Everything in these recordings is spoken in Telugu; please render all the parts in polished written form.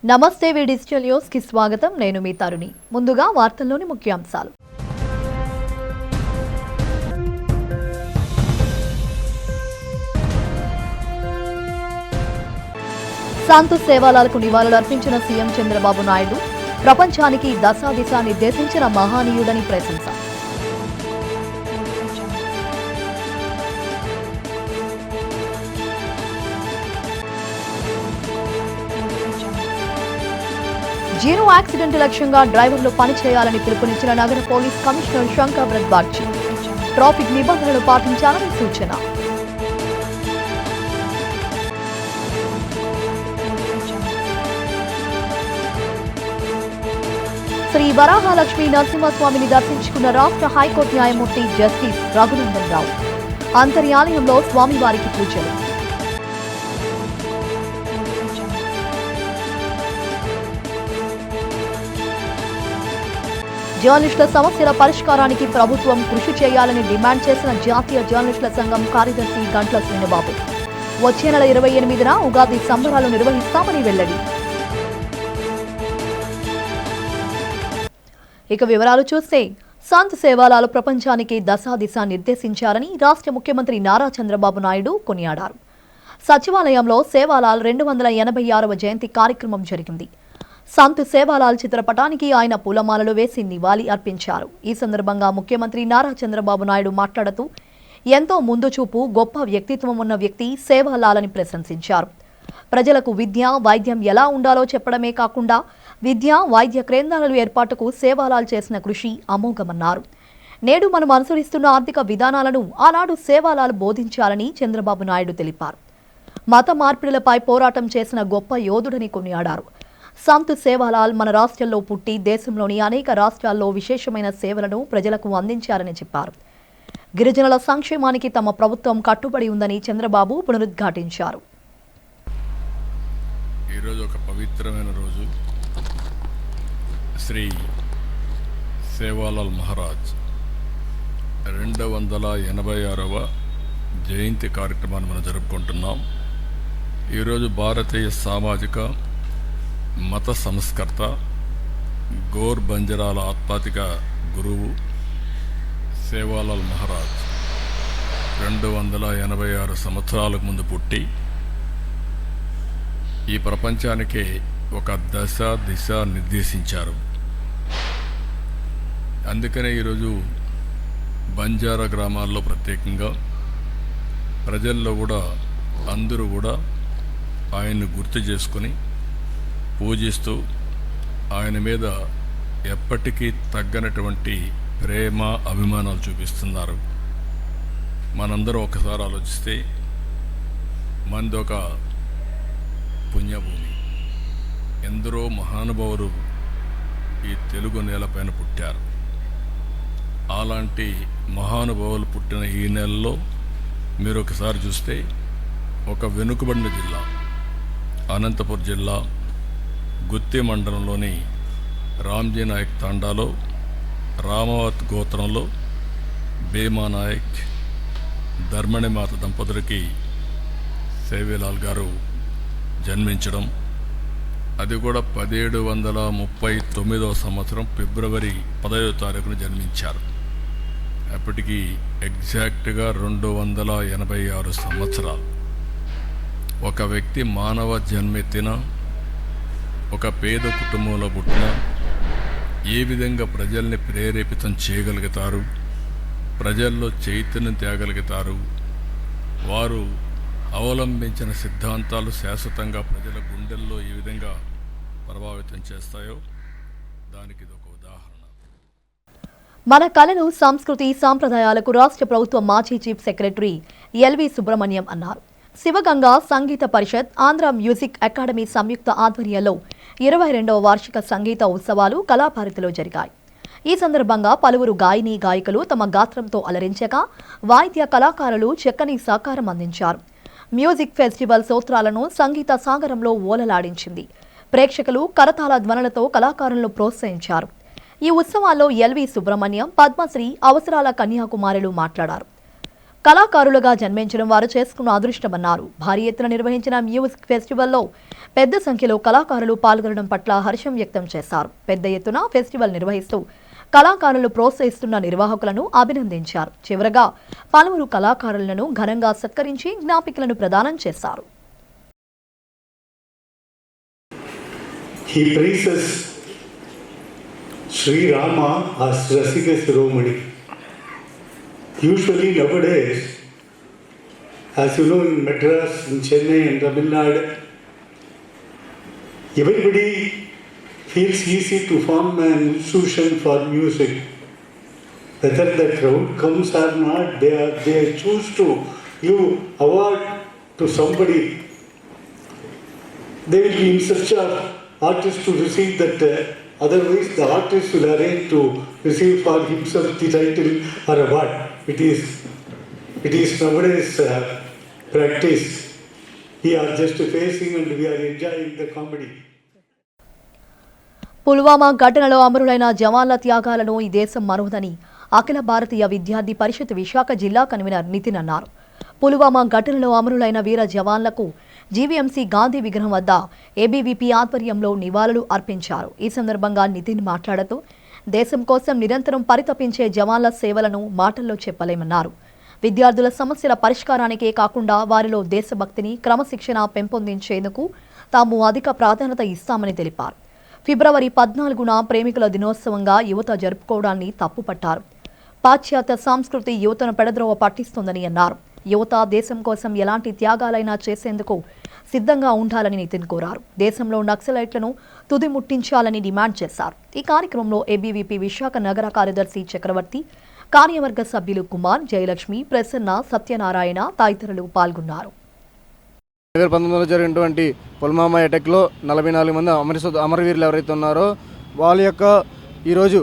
నమస్తే వి డిజిటల్ న్యూస్ కి స్వాగతం. నేను మీ తరుణి. ముందుగా వార్తల్లోని ముఖ్యాంశాలు. శాంతి సేవాలాలకు నివాళులు అర్పించిన సీఎం చంద్రబాబు నాయుడు ప్రపంచానికి దశాదిశ నిర్దేశించిన మహానీయుడని ప్రశంస. జీరో యాక్సిడెంట్ లక్ష్యంగా డ్రైవర్లు పనిచేయాలని పిలుపునిచ్చిన నగర police commissioner Shankar బ్రత్ Bagchi. Traffic నిబంధనలు పాటించాలని సూచన. శ్రీ వరాహలక్ష్మి నరసింహస్వామిని దర్శించుకున్న రాష్ట్ర హైకోర్టు న్యాయమూర్తి జస్టిస్ రఘునందన్ రావు. అంతర్యాలయంలో స్వామివారికి పూజలు. జర్నలిస్టుల సమస్యల పరిష్కారానికి ప్రభుత్వం కృషి చేయాలని డిమాండ్ చేసిన జాతీయ జర్నలిస్టుల సంఘం కార్యదర్శి గంట్ల శ్రీనిబాబు. వచ్చే నెల 28న ఉగాది సంబరాలు నిర్వహిస్తామని వెల్లడి. ఇక వివరాలు చూస్తే, శాంతి సేవాలాలు ప్రపంచానికి దశాదిశ నిర్దేశించారని రాష్ట్ర ముఖ్యమంత్రి నారా చంద్రబాబు నాయుడు కొనియాడారు. సచివాలయంలో సేవాలాల్ 286వ జయంతి కార్యక్రమం జరిగింది. సంత్ సేవాలాల్ చిత్రపటానికి ఆయన పూలమాలలు వేసి నివాళి అర్పించారు. ఈ సందర్భంగా ముఖ్యమంత్రి నారా చంద్రబాబు నాయుడు మాట్లాడుతూ, ఎంతో ముందు చూపు, గొప్ప వ్యక్తిత్వం ఉన్న వ్యక్తి సేవాలాలని ప్రశంసించారు. ప్రజలకు విద్య, వైద్యం ఎలా ఉండాలో చెప్పడమే కాకుండా విద్య, వైద్య కేంద్రాల ఏర్పాటుకు సేవాలాల్ చేసిన కృషి అమోఘమన్నారు. నేడు మనం అనుసరిస్తున్న ఆర్థిక విధానాలను ఆనాడు సేవాలాల్ బోధించాలని చంద్రబాబు నాయుడు తెలిపారు. మత మార్పిడులపై పోరాటం చేసిన గొప్ప యోధుడని కొనియాడారు. సంత్ సేవాలాల్ మన రాష్ట్రంలో పుట్టి దేశంలోని అనేక రాష్ట్రాల్లో విశేషమైన సేవలను ప్రజలకు అందించారని చెప్పారు. గిరిజనుల సంక్షేమానికి తమ ప్రభుత్వం కట్టుబడి ఉందని చంద్రబాబు పునరుద్ఘాటించారు. ఈరోజు ఒక పవిత్రమైన రోజు. శ్రీ సేవాలాల్ మహారాజ్ 286వ జయంతి కార్యక్రమాన్ని మనం జరుపుకుంటున్నాం. ఈరోజు భారతీయ సామాజిక మత సంస్కర్త, గోర్ బంజరాల ఆధ్యాత్మిక గురువు సేవాలాల్ మహారాజ్ 286 సంవత్సరాలకు ముందు పుట్టి ఈ ప్రపంచానికి ఒక దిశ నిర్దేశించారు. అందుకనే ఈరోజు బంజారా గ్రామాల్లో ప్రత్యేకంగా ప్రజల్లో కూడా అందరూ కూడా ఆయన్ని గుర్తు చేసుకొని పూజిస్తూ ఆయన మీద ఎప్పటికీ తగ్గనటువంటి ప్రేమ, అభిమానాలు చూపిస్తున్నారు. మనందరం ఒకసారి ఆలోచిస్తే మనదొక పుణ్యభూమి. ఎందరో మహానుభావులు ఈ తెలుగు నేలపైన పుట్టారు. అలాంటి మహానుభావులు పుట్టిన ఈ నెలలో మీరు ఒకసారి చూస్తే ఒక వెనుకబడిన జిల్లా అనంతపురం జిల్లా గుత్తి మండలంలోని రామ్జీ నాయక్ తాండాలో రామావత్ గోత్రంలో భీమా నాయక్, ధర్మణిమాత దంపతులకి సేవాలాల్ గారు జన్మించడం, అది కూడా 1739వ సంవత్సరం ఫిబ్రవరి 10వ తారీఖున జన్మించారు. అప్పటికి ఎగ్జాక్ట్గా 286 సంవత్సరాలు. ఒక వ్యక్తి మానవ జన్మెత్తిన ఒక పేద కుటుంబంలో పుట్టిన ఏ విధంగా ప్రజల్ని ప్రేరేపితం చేయగలుగుతారు, ప్రజల్లో చైతన్యం తేగలుగుతారు, వారు అవలంబించిన సిద్ధాంతాలు శాశ్వతంగా ప్రజల గుండెల్లో ఏ విధంగా ప్రభావితం చేస్తాయో దానికి ఇదొక ఉదాహరణ. మన కళలు, సంస్కృతి, సాంప్రదాయాలకు రాష్ట్ర ప్రభుత్వ మాజీ చీఫ్ సెక్రటరీ ఎల్వి సుబ్రహ్మణ్యం అన్నారు. శివగంగా సంగీత పరిషత్, ఆంధ్ర మ్యూజిక్ అకాడమీ సంయుక్త ఆధ్వర్యంలో 22వ వార్షిక సంగీత ఉత్సవాలు కళాభారతిలో జరిగాయి. ఈ సందర్భంగా పలువురు గాయని, గాయకులు తమ గాత్రంతో అలరించగా వాయిద్య కళాకారులు చక్కని సహకారం అందించారు. మ్యూజిక్ ఫెస్టివల్ సూత్రాలను సంగీత సాగరంలో ఓలలాడించింది. ప్రేక్షకులు కరతాళ ధ్వనులతో కళాకారులను ప్రోత్సహించారు. ఈ ఉత్సవాల్లో ఎల్వి సుబ్రహ్మణ్యం, పద్మశ్రీ, అవసరాల కన్యాకుమారులు మాట్లాడారు. కళాకారులుగా జన్మించడం వారు చేసుకున్న అదృష్టమన్నారు. భారీ ఎత్తున నిర్వహించిన మ్యూజిక్ ఫెస్టివల్లో పెద్ద సంఖ్యలో కళాకారులు పాల్గొనడం పట్ల హర్షం వ్యక్తం చేశారు. పెద్ద ఎత్తున ఫెస్టివల్ నిర్వహిస్తూ కళాకారులు ప్రోత్సహిస్తున్న నిర్వాహకులను అభినందించారు. చివరగా పలువురు కళాకారులను ఘనంగా సత్కరించి జ్ఞాపికలను ప్రదానం చేశారు. He praises Sri Rama as Rasika Shiromani. Usually nowadays, as you know, in Madras, in Chennai, in Tamil Nadu, everybody feels easy to form an institution for music. Whether the crowd comes or not, they choose to give award to somebody. They will be in search of artists to receive that. Otherwise, the artist will arrange to receive for himself the title or award. It is nowadays practice. We are just facing and we are enjoying the comedy. Pulwama ఘటనలో అమరులైన జవాన్ల త్యాగాలను ఈ దేశం మరువదని అఖిల భారతీయ విద్యార్థి పరిషత్ విశాఖ జిల్లా కన్వీనర్ నితిన్ అన్నారు. పుల్వామా ఘటనలో అమరులైన వీర జవాన్లకు జీవీఎంసీ గాంధీ విగ్రహం వద్ద ఏబీవీపీ ఆధ్వర్యంలో నివాళులు అర్పించారు. ఈ సందర్భంగా నితిన్ మాట్లాడుతూ దేశం కోసం నిరంతరం పరితపించే జవాన్ల సేవలను మాటల్లో చెప్పలేమన్నారు. విద్యార్థుల సమస్యల పరిష్కారానికే కాకుండా వారిలో దేశభక్తిని, క్రమశిక్షణ పెంపొందించేందుకు తాము అధిక ప్రాధాన్యత ఇస్తామని తెలిపారు. ఫిబ్రవరి 14న ప్రేమికుల దినోత్సవంగా యువత జరుపుకోవడాన్ని తప్పుపట్టారు. పాశ్చాత్య సంస్కృతి యువతను పెడద్రోవ పట్టిస్తోందని అన్నారు. యువత దేశం కోసం ఎలాంటి త్యాగాలైనా చేసేందుకు సిద్ధంగా ఉండాలని నితిన్ కోరారు. దేశంలో నక్సలైట్లను తుదిముట్టించాలని డిమాండ్ చేశారు. ఈ కార్యక్రమంలో ఏబీవీపీ విశాఖ నగర కార్యదర్శి చక్రవర్తి, కార్యవర్గ సభ్యులు కుమార్, జయలక్ష్మి, ప్రసన్న, సత్యనారాయణ తదితరులు పాల్గొన్నారు. 2019లో జరిగినటువంటి పుల్వామా అటాక్లో 44 మంది అమరవీరులు ఎవరైతే ఉన్నారో వాళ్ళ యొక్క ఈరోజు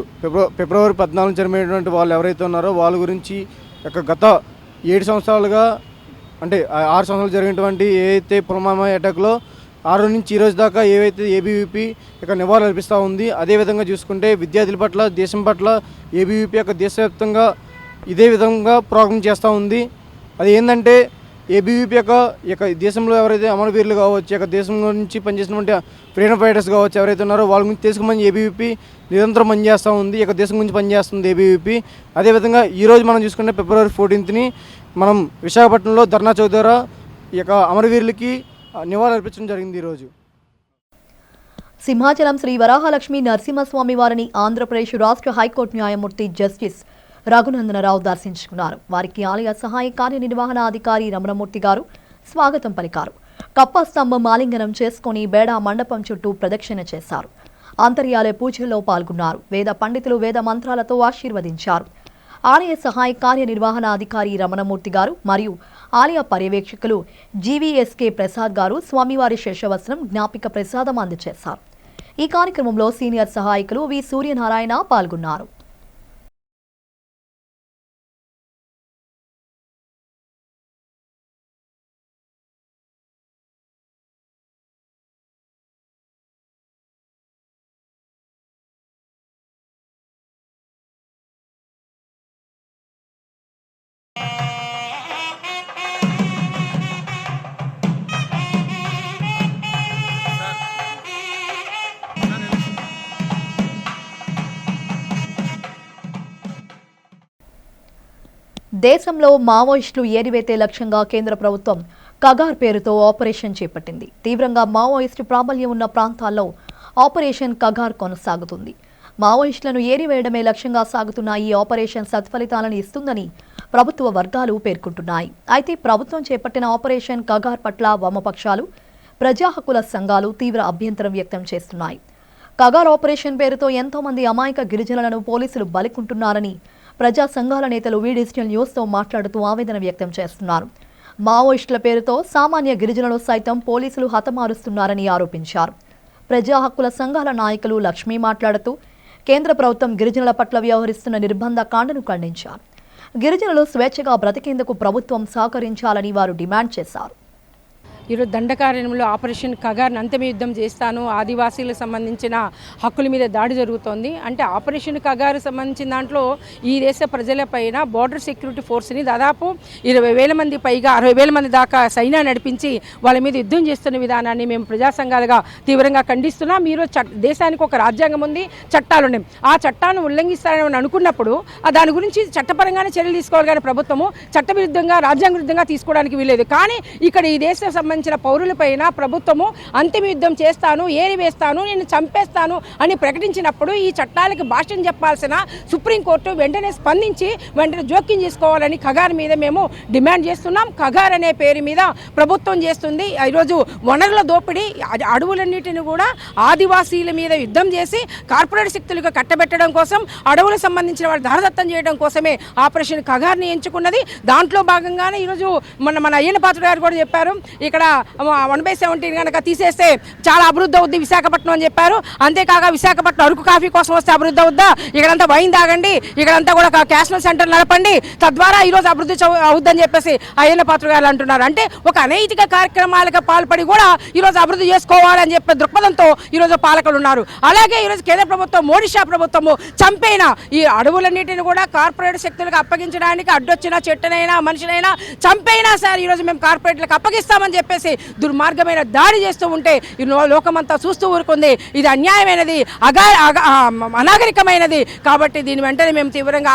ఫిబ్రవరి 14 జరిగినటువంటి వాళ్ళు ఎవరైతే ఉన్నారో వాళ్ళ గురించి గత 7 సంవత్సరాలుగా అంటే 6 సంవత్సరాలు జరిగినటువంటి ఏదైతే పుల్వామా అటాక్లో 6 నుంచి ఈ రోజు దాకా ఏవైతే ఏబీవీపీ నివాళులు అర్పిస్తూ ఉంది. అదేవిధంగా చూసుకుంటే విద్యార్థుల పట్ల, దేశం పట్ల ఏబీవీపీ దేశవ్యాప్తంగా ఇదే విధంగా ప్రోగ్రాం చేస్తూ ఉంది. అది ఏంటంటే ఏబీవీపీ దేశంలో ఎవరైతే అమరవీరులు కావచ్చు, దేశం నుంచి పనిచేసినటువంటి ఫ్రీడమ్ ఫైటర్స్ కావచ్చు, ఎవరైతే ఉన్నారో వాళ్ళ గురించి తెలుసుకోమని ఏబీవీపీ నిరంతరం పనిచేస్తూ ఉంది. దేశం గురించి పనిచేస్తుంది ఏబీవీపీ. అదేవిధంగా ఈరోజు మనం చూసుకుంటే ఫిబ్రవరి 14ని మనం విశాఖపట్నంలో ధర్నా చౌక్ ద్వారా అమరవీరులకి నివాళులు అర్పించడం జరిగింది. ఈరోజు సింహాచలం శ్రీ వరాహలక్ష్మి నరసింహస్వామి వారిని ఆంధ్రప్రదేశ్ రాష్ట్ర హైకోర్టు న్యాయమూర్తి జస్టిస్ రఘునందనరావు దర్శించుకున్నారు. వారికి ఆలయ సహాయ కార్యనిర్వహణ అధికారి రమణమూర్తి గారు స్వాగతం పలికారు. కప్ప స్తంభం ఆలింగనం చేసుకుని బేడా మండపం చుట్టూ ప్రదక్షిణ చేశారు. అంతర్యాలయ పూజల్లో పాల్గొన్నారు. వేద పండితులు వేద మంత్రాలతో ఆశీర్వదించారు. ఆలయ సహాయ కార్యనిర్వహణ అధికారి రమణమూర్తి గారు మరియు ఆలయ పర్యవేక్షకులు జీవీఎస్కే ప్రసాద్ గారు స్వామివారి శేషవస్త్రం, జ్ఞాపిక ప్రసాదం అందజేశారు. ఈ కార్యక్రమంలో సీనియర్ సహాయకులు వి సూర్యనారాయణ పాల్గొన్నారు. దేశంలో మావోయిస్టులు ఏరివేతే లక్ష్యంగా కేంద్ర ప్రభుత్వం కగార్ పేరుతో ఆపరేషన్ చేపట్టింది. తీవ్రంగా మావోయిస్టు ప్రాబల్యం ఉన్న ప్రాంతాల్లో ఆపరేషన్ కగార్ కొనసాగుతుంది. మావోయిస్టులను ఏరివేయడమే లక్ష్యంగా సాగుతున్న ఈ ఆపరేషన్ సత్ఫలితాలను ఇస్తుందని ప్రభుత్వ వర్గాలు పేర్కొంటున్నాయి. అయితే ప్రభుత్వం చేపట్టిన ఆపరేషన్ కగార్ పట్ల వామపక్షాలు, ప్రజా హక్కుల సంఘాలు తీవ్ర అభ్యంతరం వ్యక్తం చేస్తున్నాయి. కగార్ ఆపరేషన్ పేరుతో ఎంతో మంది అమాయక గిరిజనులను పోలీసులు బలికుంటున్నారని ప్రజా సంఘాల నేతలు వి డిజిటల్ న్యూస్తో మాట్లాడుతూ ఆవేదన వ్యక్తం చేస్తున్నారు. మావోయిస్టుల పేరుతో సామాన్య గిరిజనులు సైతం పోలీసులు హతమారుస్తున్నారని ఆరోపించారు. ప్రజా హక్కుల సంఘాల నాయకులు లక్ష్మి మాట్లాడుతూ కేంద్ర ప్రభుత్వం గిరిజనుల పట్ల వ్యవహరిస్తున్న నిర్బంధ కాండను ఖండించారు. గిరిజనులు స్వేచ్ఛగా బ్రతికేందుకు ప్రభుత్వం సహకరించాలని వారు డిమాండ్ చేశారు. ఈరోజు దండకారణ్యంలో ఆపరేషన్ కగార్ని అంతమయుద్ధం చేస్తాను, ఆదివాసీలకు సంబంధించిన హక్కుల మీద దాడి జరుగుతోంది. అంటే ఆపరేషన్ కగారు సంబంధించిన దాంట్లో ఈ దేశ ప్రజలపైన బార్డర్ సెక్యూరిటీ ఫోర్స్ని దాదాపు 20,000 మంది పైగా 60,000 మంది దాకా సైన్యాన్ని నడిపించి వాళ్ళ మీద యుద్ధం చేస్తున్న విధానాన్ని మేము ప్రజా సంఘాలుగా తీవ్రంగా ఖండిస్తున్నాం. ఈరోజు దేశానికి ఒక రాజ్యాంగం ఉంది, చట్టాలు ఉన్నాయి. ఆ చట్టాన్ని ఉల్లంఘిస్తారని అనుకున్నప్పుడు దాని గురించి చట్టపరంగానే చర్యలు తీసుకోవాలి, కానీ ప్రభుత్వము చట్టవిరుద్ధంగా రాజ్యాంగ విరుద్ధంగా తీసుకోవడానికి వీలేదు. కానీ ఇక్కడ ఈ దేశం సంబంధించిన పౌరులపైన ప్రభుత్వము అంతిమ యుద్ధం చేస్తాను, ఏరివేస్తాను, నేను చంపేస్తాను అని ప్రకటించినప్పుడు ఈ చట్టాలకు భాష్యం చెప్పాల్సిన సుప్రీంకోర్టు వెంటనే స్పందించి వెంటనే జోక్యం చేసుకోవాలని కగార్ మీద మేము డిమాండ్ చేస్తున్నాం. కగార్ అనే పేరు మీద ప్రభుత్వం చేస్తుంది ఈరోజు వనరుల దోపిడీ, అడవులన్నిటిని కూడా ఆదివాసీల మీద యుద్ధం చేసి కార్పొరేట్ శక్తులకు కట్టబెట్టడం కోసం, అడవులకు సంబంధించిన వాళ్ళు ధరదత్తం చేయడం కోసమే ఆపరేషన్ కగార్ని ఎంచుకున్నది. దాంట్లో భాగంగానే ఈరోజు మన అయ్యన్న పాత్ర గారు కూడా చెప్పారు, ఇక్కడ 1/17 కనుక తీసేస్తే చాలా అభివృద్ధి అవుద్ది విశాఖపట్నం అని చెప్పారు. అంతేకాక విశాఖపట్నం అరకు కాఫీ కోసం వస్తే అభివృద్ధి అవుద్దా, ఇక్కడంతా వైన్ తాగండి, ఇక్కడంతా కూడా క్యాష్నల్ సెంటర్ నడపండి, తద్వారా ఈరోజు అభివృద్ధి అవుద్దని చెప్పేసి అయ్యన్న పాత్ర గారు అంటున్నారు. అంటే ఒక అనైతిక కార్యక్రమాలకు పాల్పడి కూడా ఈరోజు అభివృద్ధి చేసుకోవాలని చెప్పే దృక్పథంతో ఈరోజు పాలకులు ఉన్నారు. అలాగే ఈరోజు కేంద్ర ప్రభుత్వం, మోడీ షా ప్రభుత్వము చంపైన ఈ అడవులన్నిటిని కూడా కార్పొరేట్ శక్తులకు అప్పగించడానికి అడ్డొచ్చిన చెట్టునైనా మనిషినైనా చంపైనా సార్ ఈరోజు మేము కార్పొరేట్లకు అప్పగిస్తామని చెప్పేసి దుర్మార్గమైన దాడి చేస్తూ ఉంటే ఈ లోకమంతా చూస్తూ ఊరుకుంది. ఇది అన్యాయమైనది, అనాగరికమైనది. కాబట్టి దీని వెంటనే మేము తీవ్రంగా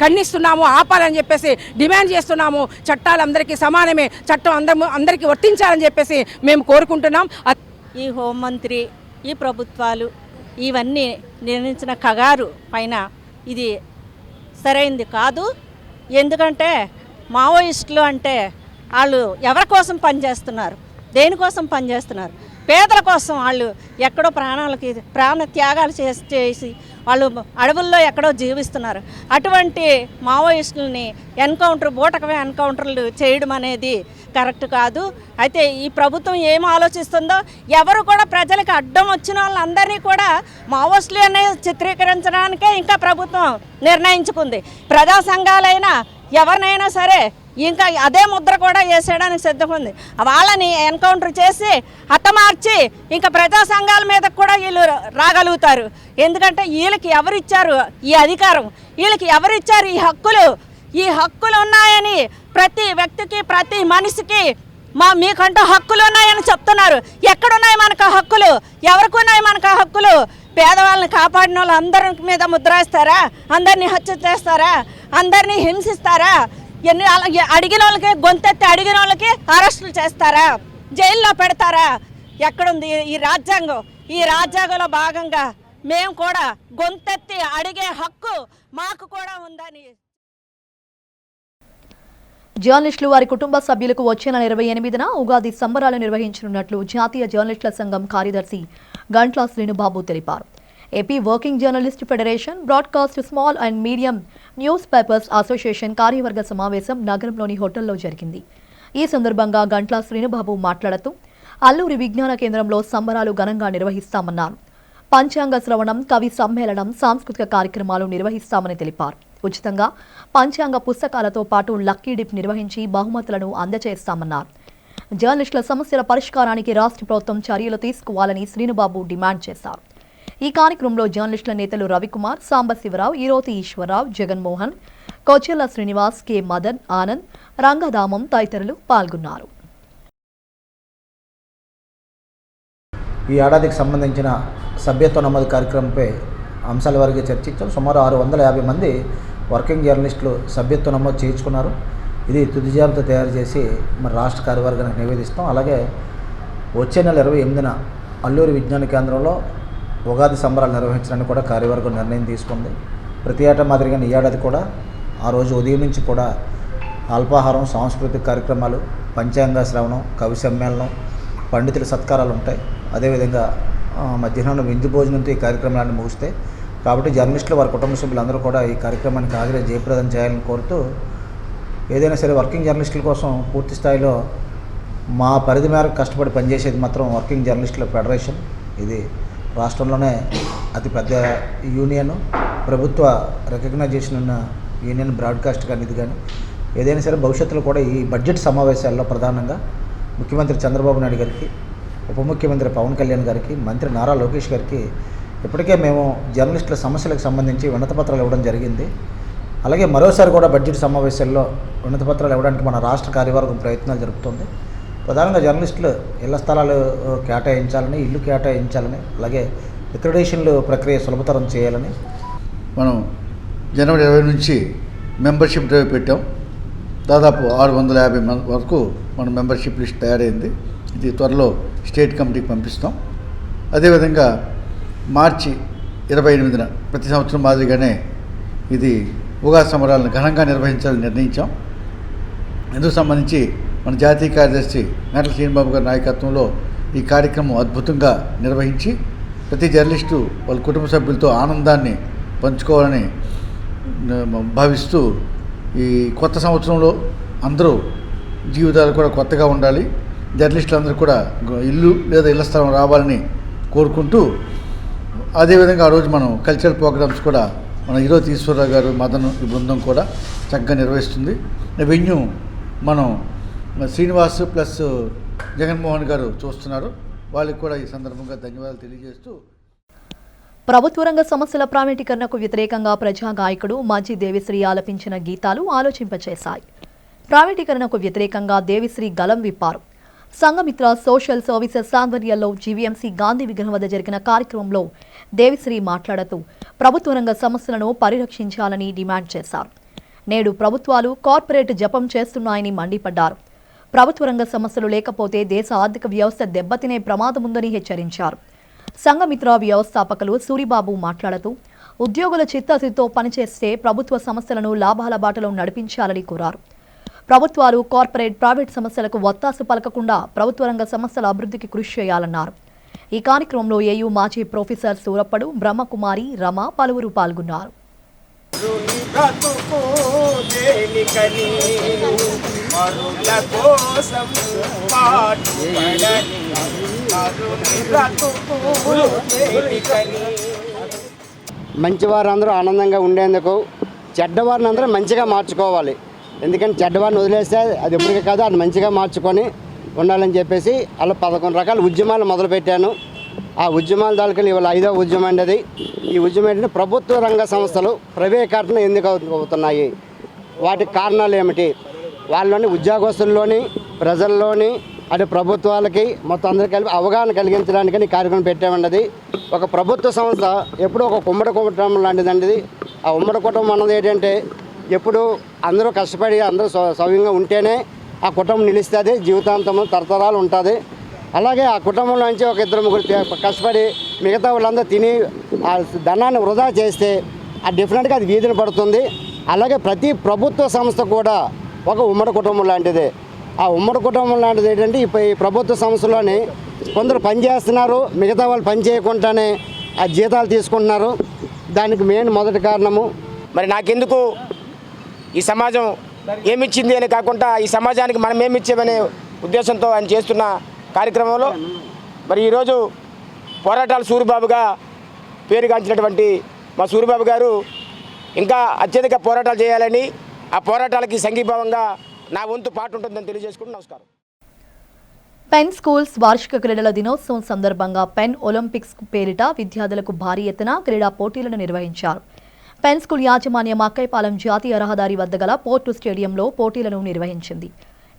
ఖండిస్తున్నాము, ఆపాలని చెప్పేసి డిమాండ్ చేస్తున్నాము. చట్టాలు అందరికీ సమానమే, చట్టం అందరికీ వర్తించాలని చెప్పేసి మేము కోరుకుంటున్నాం. ఈ హోంమంత్రి, ఈ ప్రభుత్వాలు ఇవన్నీ నిర్ణయించిన కగారు పైన ఇది సరైంది కాదు. ఎందుకంటే మావోయిస్టులు అంటే వాళ్ళు ఎవరి కోసం పనిచేస్తున్నారు, దేనికోసం పనిచేస్తున్నారు? పేదల కోసం. వాళ్ళు ఎక్కడో ప్రాణ త్యాగాలు చేసి వాళ్ళు అడవుల్లో ఎక్కడో జీవిస్తున్నారు. అటువంటి మావోయిస్టులని బూటకమే ఎన్కౌంటర్లు చేయడం అనేది కరెక్ట్ కాదు. అయితే ఈ ప్రభుత్వం ఏం ఆలోచిస్తుందో, ఎవరు కూడా ప్రజలకు అడ్డం వచ్చిన వాళ్ళందరినీ కూడా మావోయిస్టులు అనే చిత్రీకరించడానికే ఇంకా ప్రభుత్వం నిర్ణయించుకుంది. ప్రజా సంఘాలైనా ఎవరినైనా సరే ఇంకా అదే ముద్ర కూడా వేసేయడానికి సిద్ధంగా ఉంది. వాళ్ళని ఎన్కౌంటర్ చేసి హతమార్చి ఇంకా ప్రజా సంఘాల మీద కూడా వీళ్ళు రాగలుగుతారు. ఎందుకంటే వీళ్ళకి ఎవరిచ్చారు ఈ అధికారం, వీళ్ళకి ఎవరిచ్చారు ఈ హక్కులు? ఈ హక్కులు ఉన్నాయని ప్రతి వ్యక్తికి, ప్రతి మనిషికి మీకంటూ హక్కులు ఉన్నాయని చెప్తున్నారు. ఎక్కడున్నాయి మనకు హక్కులు? ఎవరికి ఉన్నాయి మనకు హక్కులు? పేదవాళ్ళని కాపాడిన వాళ్ళు అందరి మీద ముద్ర వేస్తారా? అందరినీ హత్య చేస్తారా? అందరినీ హింసిస్తారా? అడిగిన వాళ్ళకి, గొంతెత్తి అడిగిన వాళ్ళకి అరెస్టులు చేస్తారా? జైల్లో పెడతారా? ఎక్కడుంది ఈ రాజ్యాంగం? ఈ రాజ్యాంగంలో భాగంగా మేము కూడా గొంతెత్తి అడిగే హక్కు మాకు కూడా ఉందని. జర్నలిస్టులు వారి కుటుంబ సభ్యులకు వచ్చే నెల 28న ఉగాది సంబరాలు నిర్వహించనున్నట్లు జాతీయ జర్నలిస్టుల సంఘం కార్యదర్శి గంట్ల శ్రీనుబాబు తెలిపారు. AP working journalist federation, broadcast, small and medium news papers association కార్యవర్గ సమావేశం నగరంలోని హోటల్లో జరిగింది. ఈ సందర్భంగా గంట్ల శ్రీనుబాబు మాట్లాడుతూ అల్లూరి విజ్ఞాన కేంద్రంలో సంబరాలు ఘనంగా నిర్వహిస్తామన్నారు. పంచాంగ శ్రవణం, కవి సమ్మేళనం, సాంస్కృతిక కార్యక్రమాలు నిర్వహిస్తామని తెలిపారు. ఉచితంగా పంచాంగ పుస్తకాలతో పాటు లక్కీ డిప్ నిర్వహించి బహుమతులను అందజేస్తామన్నారు. జర్నలిస్టుల సమస్యల పరిష్కారానికి రాష్ట్ర ప్రభుత్వం చర్యలు తీసుకోవాలని శ్రీనుబాబు డిమాండ్ చేశారు. ఈ కార్యక్రమంలో జర్నలిస్టుల నేతలు రవికుమార్, సాంబశివరావు, ఈరోతి ఈశ్వరరావు, జగన్మోహన్, కొచ్చెల్ల శ్రీనివాస్, కె మదన్, ఆనంద్, రంగదామం తదితరులు పాల్గొన్నారు. ఈ ఏడాదికి సంబంధించిన సభ్యత్వ నమోదు కార్యక్రమంపై అంశాల వారిగా చర్చించాం. సుమారు 650 మంది వర్కింగ్ జర్నలిస్టులు సభ్యత్వ నమోదు చేయించుకున్నారు. ఇది తుది జాబితా తయారు చేసి మరి రాష్ట్ర కార్యవర్గానికి నివేదిస్తాం. అలాగే వచ్చే నెల 28న అల్లూరి విజ్ఞాన కేంద్రంలో ఉగాది సంబరాలు నిర్వహించడానికి కూడా కార్యవర్గం నిర్ణయం తీసుకుంది. ప్రతి ఏటా మాదిరిగానే ఈ ఏడాది కూడా ఆ రోజు ఉదయం నుంచి కూడా అల్పాహారం, సాంస్కృతిక కార్యక్రమాలు, పంచాంగ శ్రవణం, కవి సమ్మేళనం, పండితుల సత్కారాలు ఉంటాయి. అదేవిధంగా మధ్యాహ్నం విందు భోజనంతో ఈ కార్యక్రమాలన్నీ ముగుస్తాయి. కాబట్టి జర్నలిస్టులు, వారి కుటుంబ సభ్యులందరూ కూడా ఈ కార్యక్రమానికి హాజరై జయప్రదం చేయాలని కోరుతూ, ఏదైనా సరే వర్కింగ్ జర్నలిస్టుల కోసం పూర్తి స్థాయిలో మా పరిధి మేరకు కష్టపడి పనిచేసేది మాత్రం వర్కింగ్ జర్నలిస్టుల ఫెడరేషన్. ఇది రాష్ట్రంలోనే అతిపెద్ద యూనియన్, ప్రభుత్వ రికగ్నైజేషన్ ఉన్న యూనియన్. బ్రాడ్కాస్ట్ కానీ ఇది కానీ ఏదైనా సరే భవిష్యత్తులో కూడా ఈ బడ్జెట్ సమావేశాల్లో ప్రధానంగా ముఖ్యమంత్రి చంద్రబాబు నాయుడు గారికి, ఉప ముఖ్యమంత్రి పవన్ కళ్యాణ్ గారికి, మంత్రి నారా లోకేష్ గారికి ఇప్పటికే మేము జర్నలిస్టుల సమస్యలకు సంబంధించి వినతిపత్రాలు ఇవ్వడం జరిగింది. అలాగే మరోసారి కూడా బడ్జెట్ సమావేశాల్లో వినతిపత్రాలు ఇవ్వడానికి మన రాష్ట్ర కార్యవర్గం ప్రయత్నాలు జరుపుతుంది. ప్రధానంగా జర్నలిస్టులు ఇళ్ల స్థలాలు కేటాయించాలని, ఇల్లు కేటాయించాలని, అలాగే అక్రిడేషన్లు ప్రక్రియ సులభతరం చేయాలని మనం జనవరి 20 నుంచి మెంబర్షిప్ డ్రైవ్ పెట్టాం. దాదాపు 650 వరకు మన మెంబర్షిప్ లిస్ట్ తయారైంది. ఇది త్వరలో స్టేట్ కమిటీకి పంపిస్తాం. అదేవిధంగా మార్చి 28న ప్రతి సంవత్సరం మాదిరిగానే ఇది ఉగాది సంబరాలను ఘనంగా నిర్వహించాలని నిర్ణయించాం. ఇందుకు సంబంధించి మన జాతీయ కార్యదర్శి గంటల శ్రీనిబాబు గారి నాయకత్వంలో ఈ కార్యక్రమం అద్భుతంగా నిర్వహించి ప్రతి జర్నలిస్టు వాళ్ళ కుటుంబ సభ్యులతో ఆనందాన్ని పంచుకోవాలని భావిస్తూ ఈ కొత్త సంవత్సరంలో అందరూ జీవితాలు కూడా కొత్తగా ఉండాలి, జర్నలిస్టులందరూ కూడా ఇల్లు లేదా ఇళ్ల స్థలం రావాలని కోరుకుంటూ, అదేవిధంగా ఆ రోజు మనం కల్చరల్ ప్రోగ్రామ్స్ కూడా మన ఈరోజు ఈశ్వరరావు గారు, మదన్ ఈ బృందం కూడా చక్కగా నిర్వహిస్తుంది. వెన్యూ మనం శ్రీనివాస్ ప్లస్ జగన్మోహన్ గారు చూస్తున్నారు. వాళ్ళకి కూడా ఈ సందర్భంగా ధన్యవాదాలు తెలియజేస్తూ, ప్రభుత్వ రంగ సంస్థల ప్రైవేటీకరణకు వ్యతిరేకంగా ప్రజా గాయకుడు మాజీ దేవిశ్రీ ఆలపించిన గీతాలు ఆలోచింపచేశాయి. ప్రైవేటీకరణకు వ్యతిరేకంగా దేవిశ్రీ గలం విప్పారు. సంఘమిత్ర సోషల్ సర్వీసెస్ ఆధ్వర్యంలో జీవీఎంసీ గాంధీ విగ్రహం వద్ద జరిగిన కార్యక్రమంలో దేవిశ్రీ మాట్లాడుతూ ప్రభుత్వ రంగ సంస్థలను పరిరక్షించాలని డిమాండ్ చేశారు. నేడు ప్రభుత్వాలు కార్పొరేట్ జపం చేస్తున్నాయని మండిపడ్డారు. ప్రభుత్వ రంగ సంస్థలు లేకపోతే దేశ ఆర్థిక వ్యవస్థ దెబ్బతినే ప్రమాదముందని హెచ్చరించారు. సంఘమిత్ర వ్యవస్థాపకులు సూరిబాబు మాట్లాడుతూ ఉద్యోగుల చిత్తశుద్ధితో పనిచేస్తే ప్రభుత్వ సంస్థలను లాభాల బాటలో నడిపించాలని కోరారు. ప్రభుత్వాలు కార్పొరేట్ ప్రైవేట్ సంస్థలకు ఒత్తాసు పలకకుండా ప్రభుత్వ రంగ సంస్థల అభివృద్ధికి కృషి చేయాలన్నారు. ఈ కార్యక్రమంలో ఏయూ మాజీ ప్రొఫెసర్ సూరప్పడు, బ్రహ్మకుమారి, రమ పలువురు పాల్గొన్నారు. మంచివారందరూ ఆనందంగా ఉండేందుకు చెడ్డవారిని అందరూ మంచిగా మార్చుకోవాలి. ఎందుకంటే చెడ్డవారిని వదిలేస్తే అది ఎప్పటికీ కాదు, అది మంచిగా మార్చుకొని ఉండాలని చెప్పేసి అలా 11 రకాల ఉద్యమాలు మొదలుపెట్టాను. ఆ ఉద్యమాల దానికి ఇవాళ 5వ ఉద్యమం అనేది. ఈ ఉద్యమం ఏంటంటే ప్రభుత్వ రంగ సంస్థలు ప్రైవేటీకరణ ఎందుకు అవుతున్నాయి, వాటి కారణాలు ఏమిటి, వాళ్ళలోని ఉద్యోగస్తుల్లోని, ప్రజల్లోని, అటు ప్రభుత్వాలకి మొత్తం అందరికీ కలిపి అవగాహన కలిగించడానికి కార్యక్రమం పెట్టామన్నది. ఒక ప్రభుత్వ సంస్థ ఎప్పుడూ ఒక ఉమ్మడి కుటుంబం లాంటిదండి. ఆ ఉమ్మడి కుటుంబం అన్నది ఏంటంటే ఎప్పుడు అందరూ కష్టపడి అందరూ సౌమ్యంగా ఉంటేనే ఆ కుటుంబం నిలుస్తుంది, జీవితాంతం తరతరాలు ఉంటుంది. అలాగే ఆ కుటుంబంలో నుంచి ఒక 2-3 కష్టపడి మిగతా వాళ్ళందరూ తిని ఆ ధనాన్ని వృధా చేస్తే ఆ డెఫినెట్గా అది వీధిని పడుతుంది. అలాగే ప్రతి ప్రభుత్వ సంస్థ కూడా ఒక ఉమ్మడి కుటుంబం లాంటిదే. ఆ ఉమ్మడి కుటుంబం లాంటిది ఏంటంటే ఈ ప్రభుత్వ సంస్థలోని కొందరు పనిచేస్తున్నారు, మిగతా వాళ్ళు పని చేయకుండానే ఆ జీతాలు తీసుకుంటున్నారు. దానికి మెయిన్ మొదటి కారణము మరి నాకెందుకు ఈ సమాజం ఏమిచ్చింది అని కాకుండా ఈ సమాజానికి మనం ఏమిచ్చామనే ఉద్దేశంతో ఆయన చేస్తున్న కార్యక్రమంలో మరి ఈరోజు పోరాటాలు సూరిబాబుగా పేరుగాంచినటువంటి మా సూరిబాబు గారు ఇంకా అత్యధిక పోరాటాలు చేయాలని, ఆ పోరాటాలకి సంఘీభావంగా నా వంతు పాటు ఉంటుందని తెలియజేసుకుంటూ నమస్కారం. పెన్ స్కూల్స్ వార్షిక క్రీడల దినోత్సవం సందర్భంగా పెన్ ఒలింపిక్స్ పేరిట విద్యార్థులకు భారీ ఎత్తున క్రీడా పోటీలను నిర్వహించారు. పెన్ స్కూల్ యాజమాన్యం అక్కైపాలెం జాతీయ రహదారి వద్ద గల పోర్టు స్టేడియంలో పోటీలను నిర్వహించింది.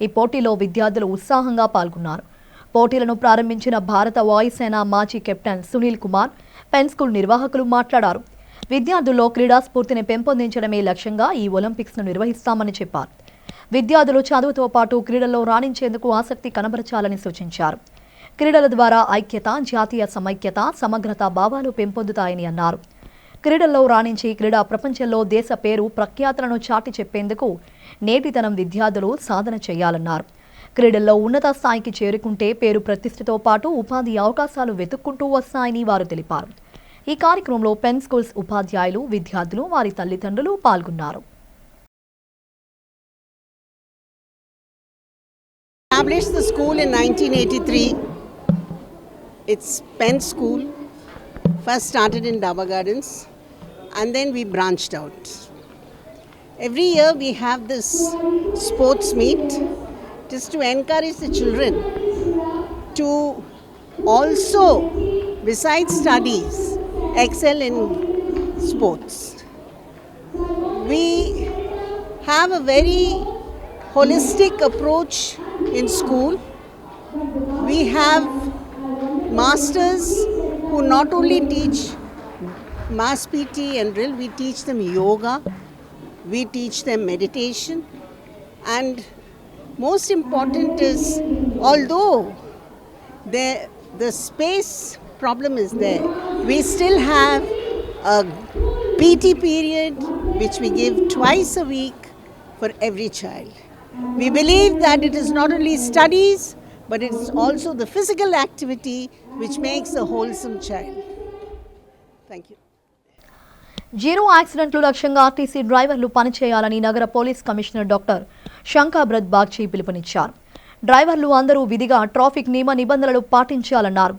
ఈ పోటీలో విద్యార్థులు ఉత్సాహంగా పాల్గొన్నారు. పోటీలను ప్రారంభించిన భారత వాయుసేన మాజీ captain Sunil Kumar pen school నిర్వాహకులు మాట్లాడారు. విద్యార్థుల్లో క్రీడా స్ఫూర్తిని పెంపొందించడమే లక్ష్యంగా ఈ ఒలింపిక్స్ను నిర్వహిస్తామని చెప్పారు. విద్యార్థులు చదువుతో పాటు క్రీడల్లో రాణించేందుకు ఆసక్తి కనబరచాలని సూచించారు. క్రీడల ద్వారా ఐక్యత, జాతీయ సమైక్యత, సమగ్రత భావాలు పెంపొందుతాయని అన్నారు. క్రీడల్లో రాణించి క్రీడా ప్రపంచంలో దేశ పేరు ప్రఖ్యాతలను చాటి చెప్పేందుకు నేటితరం విద్యార్థులు సాధన చేయాలన్నారు. క్రీడల్లో ఉన్నత స్థాయికి చేరుకుంటే పేరు ప్రతిష్టతో పాటు ఉపాధి అవకాశాలు వెతుక్కుంటూ వస్తాయని వారు తెలిపారు. ఈ కార్యక్రమంలో పెన్ స్కూల్స్ ఉపాధ్యాయులు, విద్యార్థులు, వారి తల్లిదండ్రులు పాల్గొన్నారు. Established the school in 1983. It's Penn School. First started in Daba Gardens and then we branched out. Every year we have this sports meet just to encourage the children to also, besides studies, excel in sports. We have a very holistic approach in school. We have masters who not only teach mass PT and drill, we teach them yoga, we teach them meditation, and most important is, although the space problem is there, we still have a PT period which we give twice a week for every child. We believe that it is not only studies, but it is also the physical activity which makes a wholesome child. Thank you. Zero యాక్సిడెంట్లు లక్ష్యంగా ఆర్టీసీ డ్రైవర్లు పనిచేయాలని నగర పోలీస్ కమిషనర్ డాక్టర్ శంకాబ్రత్ బాగ్చి పిలుపునిచ్చారు. డ్రైవర్లు అందరూ విధిగా ట్రాఫిక్ నియమ నిబంధనలు పాటించాలన్నారు.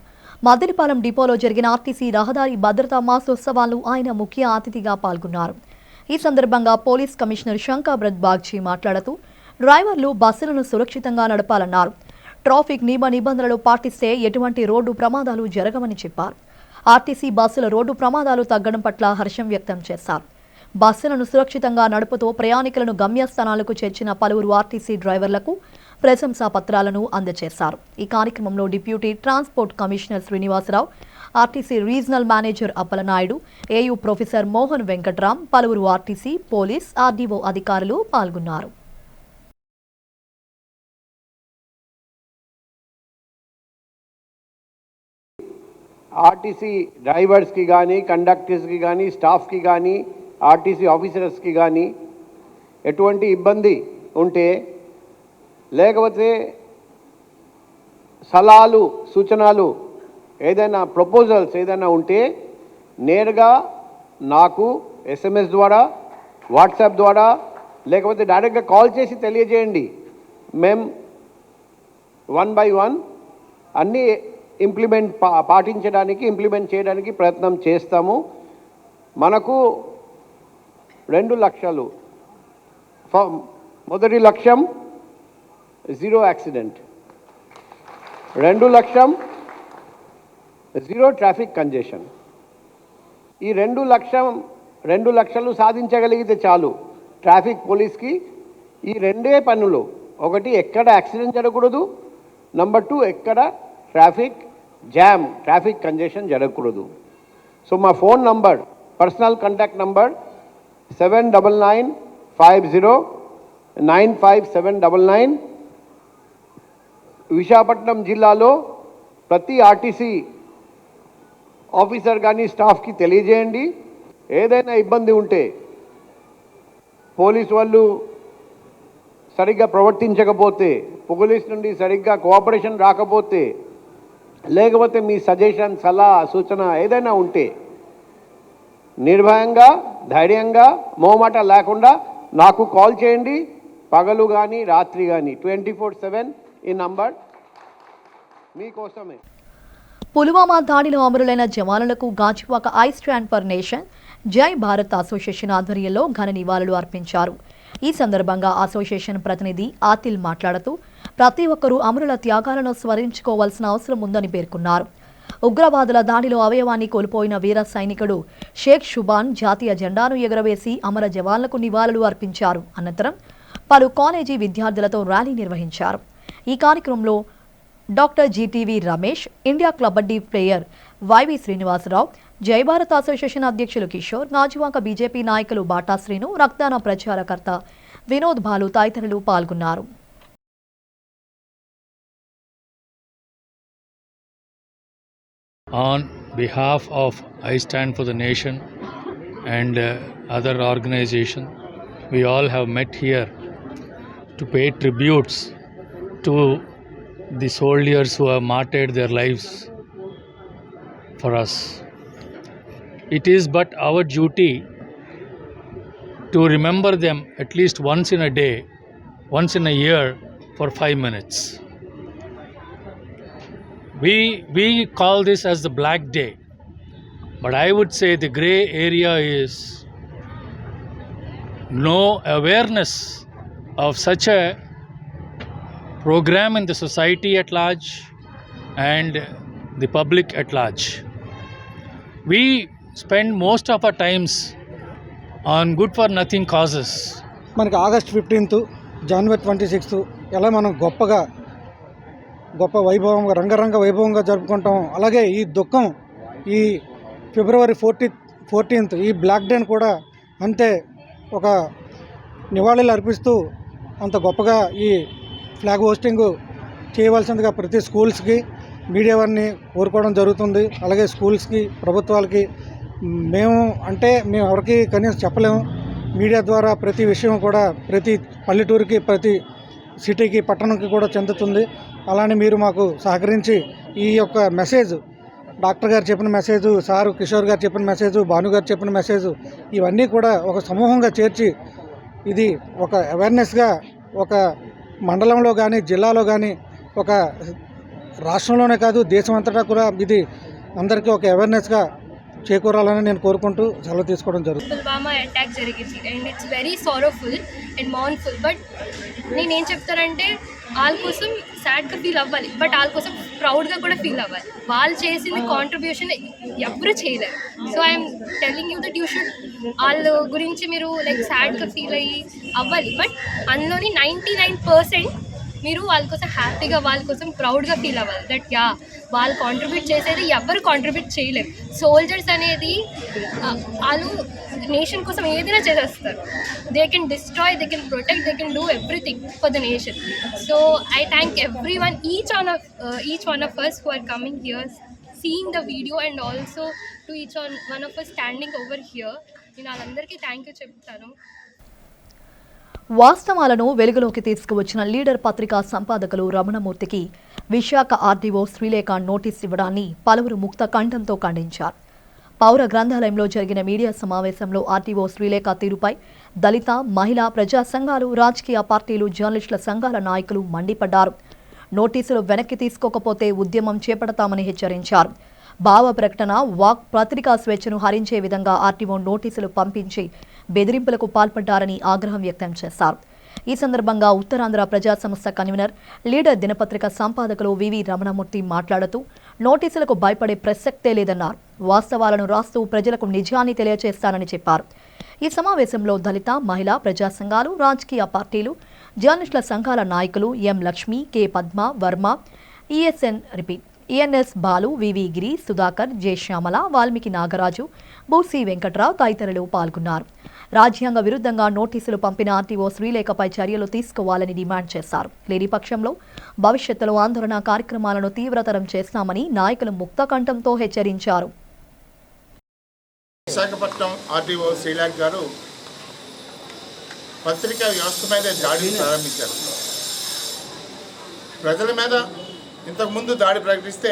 మద్దిలపాలెం డిపోలో జరిగిన ఆర్టీసీ రహదారి భద్రతా మాసోత్సవాల్లో ఆయన ముఖ్య అతిథిగా పాల్గొన్నారు. ఈ సందర్భంగా పోలీస్ కమిషనర్ శంకాబ్రత్ బాగ్చి మాట్లాడుతూ డ్రైవర్లు బస్సులను సురక్షితంగా నడపాలన్నారు. ట్రాఫిక్ నియమ నిబంధనలు పాటిస్తే ఎటువంటి రోడ్డు ప్రమాదాలు జరగవని చెప్పారు. ఆర్టీసీ బస్సుల రోడ్డు ప్రమాదాలు తగ్గడం పట్ల హర్షం వ్యక్తం చేశారు. బస్సులను సురక్షితంగా నడుపుతూ ప్రయాణికులను గమ్యస్థానాలకు చేర్చిన పలువురు ఆర్టీసీ డ్రైవర్లకు ప్రశంసా పత్రాలను అందజేశారు. ఈ కార్యక్రమంలో deputy transport commissioner Srinivasa Rao, RTC regional manager Appalanaidu, AU professor Mohan Venkatram, పలువురు ఆర్టీసీ, పోలీస్, ఆర్డీఓ అధికారులు పాల్గొన్నారు. ఆర్టీసీ డ్రైవర్స్కి కానీ, కండక్టర్స్కి కానీ, స్టాఫ్కి కానీ, ఆర్టీసీ ఆఫీసర్స్కి కానీ ఎటువంటి ఇబ్బంది ఉంటే, లేకపోతే సలహాలు, సూచనలు, ఏదైనా ప్రపోజల్స్ ఏదైనా ఉంటే నేరుగా నాకు SMS ద్వారా, వాట్సాప్ ద్వారా, లేకపోతే డైరెక్ట్గా కాల్ చేసి తెలియజేయండి. మేము 1 by 1 అన్నీ ఇంప్లిమెంట్ చేయడానికి ప్రయత్నం చేస్తాము. మనకు 2 లక్ష్యాలు. మొదటి లక్ష్యం జీరో యాక్సిడెంట్, 2 లక్ష్యం జీరో ట్రాఫిక్ కంజెషన్. ఈ 2 లక్షలు సాధించగలిగితే చాలు. ట్రాఫిక్ పోలీస్కి ఈ 2 పనులు, ఒకటి ఎక్కడ యాక్సిడెంట్ జరగకూడదు, నెంబర్ 2 ఎక్కడ ట్రాఫిక్ జామ్, ట్రాఫిక్ కంజెషన్ జరగకూడదు. సో మా phone number, personal contact number 799950957999. Visakhapatnam జిల్లాలో ప్రతి ఆర్టీసీ ఆఫీసర్ కానీ స్టాఫ్కి తెలియజేయండి. ఏదైనా ఇబ్బంది ఉంటే, పోలీస్ వాళ్ళు సరిగ్గా ప్రవర్తించకపోతే, పోలీస్ నుండి సరిగ్గా కోఆపరేషన్ రాకపోతే, లేకపోతే మీ సజెషన్, సలహా, సూచన ఏదైనా ఉంటే నిర్భయంగా, ధైర్యంగా, మోమాట లేకుండా నాకు కాల్ చేయండి. పగలు కానీ, రాత్రి కానీ 24/7 ఈ నంబర్ మీకోసమే. పుల్వామా దాడిలో అమరులైన జవానులకు Gajuwaka I stand for nation, Jai Bharat association ఆధ్వర్యంలో ఘన నివాళులు అర్పించారు. ఈ సందర్భంగా అసోసియేషన్ ప్రతినిధి ఆతిల్ మాట్లాడుతూ ప్రతి ఒక్కరూ అమరుల త్యాగాలను స్మరించుకోవాల్సిన అవసరం ఉందని పేర్కొన్నారు. ఉగ్రవాదుల దాడిలో అవయవాన్ని కోల్పోయిన వీర సైనికుడు షేక్ షుబాన్ జాతీయ జెండాను ఎగురవేసి అమర జవాన్లకు నివాళులు అర్పించారు. అనంతరం పలు కాలేజీ విద్యార్థులతో ర్యాలీ నిర్వహించారు. ఈ కార్యక్రమంలో doctor GTV Ramesh, India kabaddi player YV Srinivasa Rao, Jai Bharat association అధ్యక్షులు కిషోర్, గాజువాక బీజేపీ నాయకులు బాటా శ్రీను, రక్తదాన ప్రచారకర్త వినోద్ భాలు తదితరులు పాల్గొన్నారు. On behalf of I Stand for the Nation and other organizations, we all have met here to pay tributes to the soldiers who have martyred their lives for us. It is but our duty to remember them at least once in a day, once in a year for 5 minutes. We call this as the Black Day, but I would say the grey area is no awareness of such a program in the society at large and the public at large. We spend most of our times on good for nothing causes. మనకి August 15th, January 26th ఎలా మనం గొప్ప వైభవంగా రంగరంగ వైభవంగా జరుపుకుంటాం. అలాగే ఈ దుఃఖం ఈ February 14th ఈ బ్లాక్ డేని కూడా అంతే ఒక నివాళులు అర్పిస్తూ అంత గొప్పగా ఈ ఫ్లాగ్ హోస్టింగ్ చేయవలసిందిగా ప్రతి స్కూల్స్కి మీడియా వారిని కోరుకోవడం జరుగుతుంది. అలాగే స్కూల్స్కి ప్రభుత్వాలకి మేము ఎవరికి కనీసం చెప్పలేము. మీడియా ద్వారా ప్రతి విషయం కూడా ప్రతి పల్లెటూరికి ప్రతి సిటీకి పట్టణంకి కూడా చెందుతుంది. అలానే మీరు మాకు సహకరించి ఈ యొక్క మెసేజ్ డాక్టర్ గారు చెప్పిన మెసేజ్, సారు కిషోర్ గారు చెప్పిన మెసేజ్, భాను గారు చెప్పిన మెసేజ్ ఇవన్నీ కూడా ఒక సమూహంగా చేర్చి ఇది ఒక అవేర్నెస్గా ఒక మండలంలో కానీ జిల్లాలో కానీ ఒక రాష్ట్రంలోనే కాదు దేశం అంతటా కూడా ఇది అందరికీ ఒక అవేర్నెస్గా చేకూరాలని నేను కోరుకుంటూ సెలవు తీసుకోవడం జరుగుతుంది. పుల్వామా అటాక్ జరిగింది and it's very sorrowful and mournful. But నేనేం చెప్తానంటే వాళ్ళ కోసం సాడ్గా ఫీల్ అవ్వాలి, బట్ వాళ్ళ కోసం ప్రౌడ్గా కూడా ఫీల్ అవ్వాలి. వాళ్ళు చేసిన కాంట్రిబ్యూషన్ ఎవరు చేయలేరు. So I'm telling you that you should వాళ్ళ గురించి మీరు లైక్ సాడ్గా ఫీల్ అవ్వాలి. బట్ అందులోని 99% మీరు వాళ్ళ కోసం హ్యాపీగా వాళ్ళ కోసం ప్రౌడ్గా ఫీల్ అవ్వాలి. దట్ యా వాళ్ళు కాంట్రిబ్యూట్ చేసేది ఎవరు కాంట్రిబ్యూట్ చేయలేరు. సోల్జర్స్ అనేది వాళ్ళు నేషన్ కోసం ఏదైనా చేసేస్తారు. They can destroy, they can protect, they can do everything for the nation. So I thank every one, each one of us who are coming here, seeing the video and also to each one of us standing over here. నేను వాళ్ళందరికీ థ్యాంక్ యూ చెప్తాను. వాస్తవాలను వెలుగులోకి తీసుకువచ్చిన లీడర్ పత్రికా సంపాదకులు రమణమూర్తికి విశాఖ ఆర్డీఓ శ్రీలేఖ నోటీస్ ఇవ్వడాన్ని పలువురు ముక్త కంఠంతో ఖండించారు. పౌర గ్రంథాలయంలో జరిగిన మీడియా సమావేశంలో ఆర్డీఓ శ్రీలేఖ తీరుపై దళిత, మహిళా, ప్రజా సంఘాలు, రాజకీయ పార్టీలు, జర్నలిస్టుల సంఘాల నాయకులు మండిపడ్డారు. నోటీసులు వెనక్కి తీసుకోకపోతే ఉద్యమం చేపడతామని హెచ్చరించారు. భావ ప్రకటన, వాక్, పత్రికా స్వేచ్ఛను హరించే విధంగా ఆర్టీఓ నోటీసులు పంపించి బెదిరింపులకు పాల్పడ్డారని ఆగ్రహం వ్యక్తం చేశారు. ఈ సందర్భంగా ఉత్తరాంధ్ర ప్రజా సంస్థ కన్వీనర్, లీడర్ దినపత్రిక సంపాదకులు వివి రమణమూర్తి మాట్లాడుతూ నోటీసులకు భయపడే ప్రసక్తే లేదన్నారు. వాస్తవాలను రాస్తూ ప్రజలకు నిజాన్ని తెలియజేస్తానని చెప్పారు. ఈ సమావేశంలో దళిత, మహిళా, ప్రజా సంఘాలు, రాజకీయ పార్టీలు, జర్నలిస్టుల సంఘాల నాయకులు ఎం లక్ష్మి, కె పద్మ, వర్మ, ఈఎన్ఎస్ బాలు, వివి గిరి, సుధాకర్, జె శ్యామల, వాల్మీకి నాగరాజు, బూసి వెంకట్రావు తదితరులు పాల్గొన్నారు. రాజ్యాంగ విరుద్ధంగా నోటీసులు పంపిన ఆర్టీఓ శ్రీలేఖపై చర్యలు తీసుకోవాలని డిమాండ్ చేశారు. లేని పక్షంలో భవిష్యత్తులో ఆందోళన కార్యక్రమాలను తీవ్రతరం చేస్తామని నాయకులు ముక్తకంఠంతో హెచ్చరించారు. విశాఖపట్నం ఆర్టీఓ శ్రీలేఖ గారు పత్రికా వ్యవస్థ మీద దాడిని ప్రారంభించారు. ప్రజల మీద ఇంతకుముందు దాడి ప్రకటిస్తే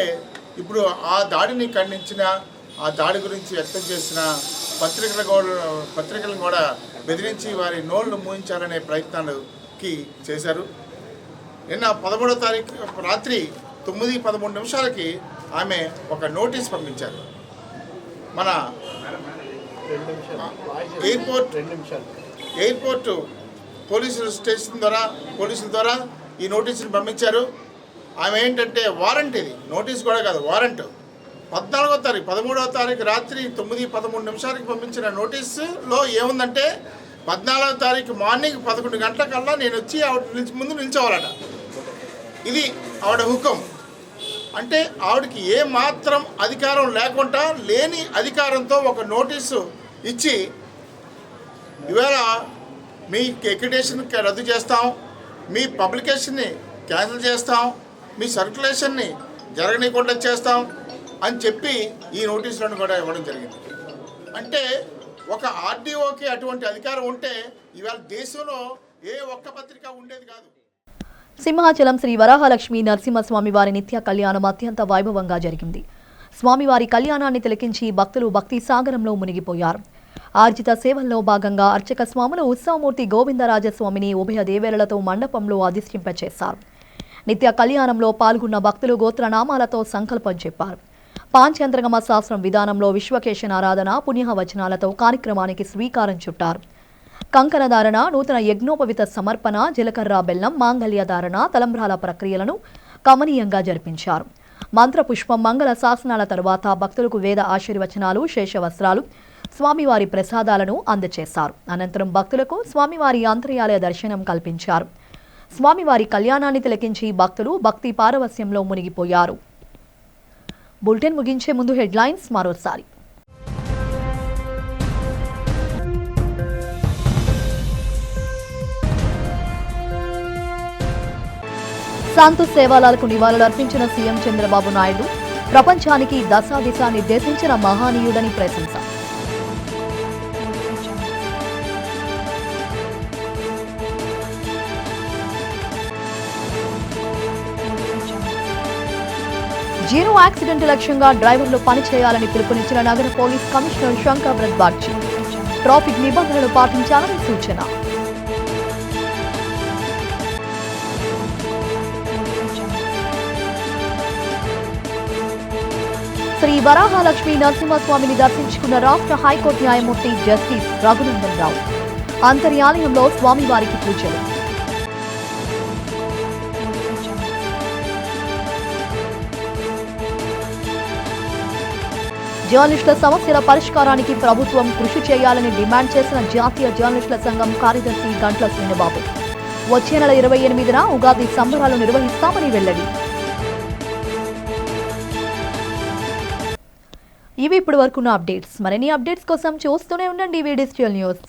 ఇప్పుడు ఆ దాడిని ఖండించిన, ఆ దాడి గురించి వ్యక్తం చేసిన పత్రికలను కూడా బెదిరించి వారి నోళ్లు మూయించాలనే ప్రయత్నాలకి చేశారు. నిన్న 13వ తారీఖు రాత్రి 9:13 ఆమె ఒక నోటీస్ పంపించారు. మన ఎయిర్పోర్ట్ పోలీసుల ద్వారా ఈ నోటీసులు పంపించారు. ఆమె ఏంటంటే వారెంట్, ఇది నోటీస్ కూడా కాదు, వారెంట్. 13వ తారీఖు రాత్రి 9:13 పంపించిన నోటీసులో ఏముందంటే 14వ తారీఖు మార్నింగ్ 11 గంటలకల్లా నేను వచ్చి ఆవిడ ముందు నిల్చోవాలట. ఇది ఆవిడ హుకం. అంటే ఆవిడకి ఏ మాత్రం అధికారం లేకుండా, లేని అధికారంతో ఒక నోటీసు ఇచ్చి ఇవాళ మీ అక్రిడిటేషన్ రద్దు చేస్తాం, మీ పబ్లికేషన్ని క్యాన్సిల్ చేస్తాం, మీ సర్క్యులేషన్ని జరగనీయకుండా చేస్తాం అని చెప్పి ఈ నోటీసులను కూడా ఇవ్వడం జరిగింది. అంటే ఒక ఆర్డీఓకి అటువంటి అధికారం ఉంటే ఇవాళ దేశంలో ఏ ఒక్క పత్రిక ఉండేది కాదు. సింహాచలం శ్రీ వరాహలక్ష్మి నరసింహస్వామి వారి నిత్య కళ్యాణం అత్యంత వైభవంగా జరిగింది. స్వామివారి కళ్యాణాన్ని తిలకించి భక్తులు భక్తి సాగరంలో మునిగిపోయారు. ఆర్జిత సేవల్లో భాగంగా అర్చక స్వాములు ఉత్సవమూర్తి గోవిందరాజస్వామిని ఉభయ దేవేలతో మండపంలో అధిష్ఠింపచేశారు. నిత్య కళ్యాణంలో పాల్గొన్న భక్తులు గోత్రనామాలతో సంకల్పం చెప్పారు. పాంచాంతరగమ శాస్త్రం విధానంలో విశ్వకేశన ఆరాధన, పుణ్యవచనాలతో కార్యక్రమానికి శ్రీకారం చుట్టారు. కంకణధారణ, నూతన యజ్ఞోపవిత సమర్పణ, జీలకర్ర బెల్లం, మాంగళ్య ధారణ, తలంబ్రాల ప్రక్రియలను కమనీయంగా జరిపించారు. మంత్రపుష్పం, మంగళ శాసనాల తరువాత భక్తులకు వేద ఆశీర్వచనాలు, శేషవస్త్రాలు, స్వామివారి ప్రసాదాలను అందజేశారు. అనంతరం భక్తులకు స్వామివారి అంతర్యాలయ దర్శనం కల్పించారు. స్వామివారి కళ్యాణాన్ని తిలకించి భక్తులు భక్తి పారవస్యంలో మునిగిపోయారు. బులెటిన్ ముగించే ముందు హెడ్లైన్స్ మరోసారి. సంత్ సేవాలాలకు నివాళులు అర్పించిన సీఎం చంద్రబాబు నాయుడు. ప్రపంచానికి దశాదిశ నిర్దేశించిన మహానీయుడని ప్రశంస. జీరో యాక్సిడెంట్ లక్ష్యంగా డ్రైవర్లు పనిచేయాలని పిలుపునిచ్చిన నగర police commissioner Shankar బ్రత్ Bagchi. Traffic నిబంధనలు పాటించాలని సూచన. శ్రీ వరాహలక్ష్మీ నరసింహస్వామిని దర్శించుకున్న రాష్ట్ర హైకోర్టు న్యాయమూర్తి జస్టిస్ రఘునందన్ రావు. అంతర్యాలయంలో స్వామివారికి పూజలు. జర్నలిస్టుల సమస్యల పరిష్కారానికి ప్రభుత్వం కృషి చేయాలని డిమాండ్ చేసిన జాతీయ జర్నలిస్టుల సంఘం కార్యదర్శి గంట్ల శ్రీనిబాబు. వచ్చే నెల 28న ఉగాది సంబరాలు నిర్వహిస్తామని వెల్లడి. ఇవి ఇప్పటి వరకున్న అప్డేట్స్. మరిన్ని అప్డేట్స్ కోసం చూస్తూనే ఉండండి డిజిటల్ న్యూస్.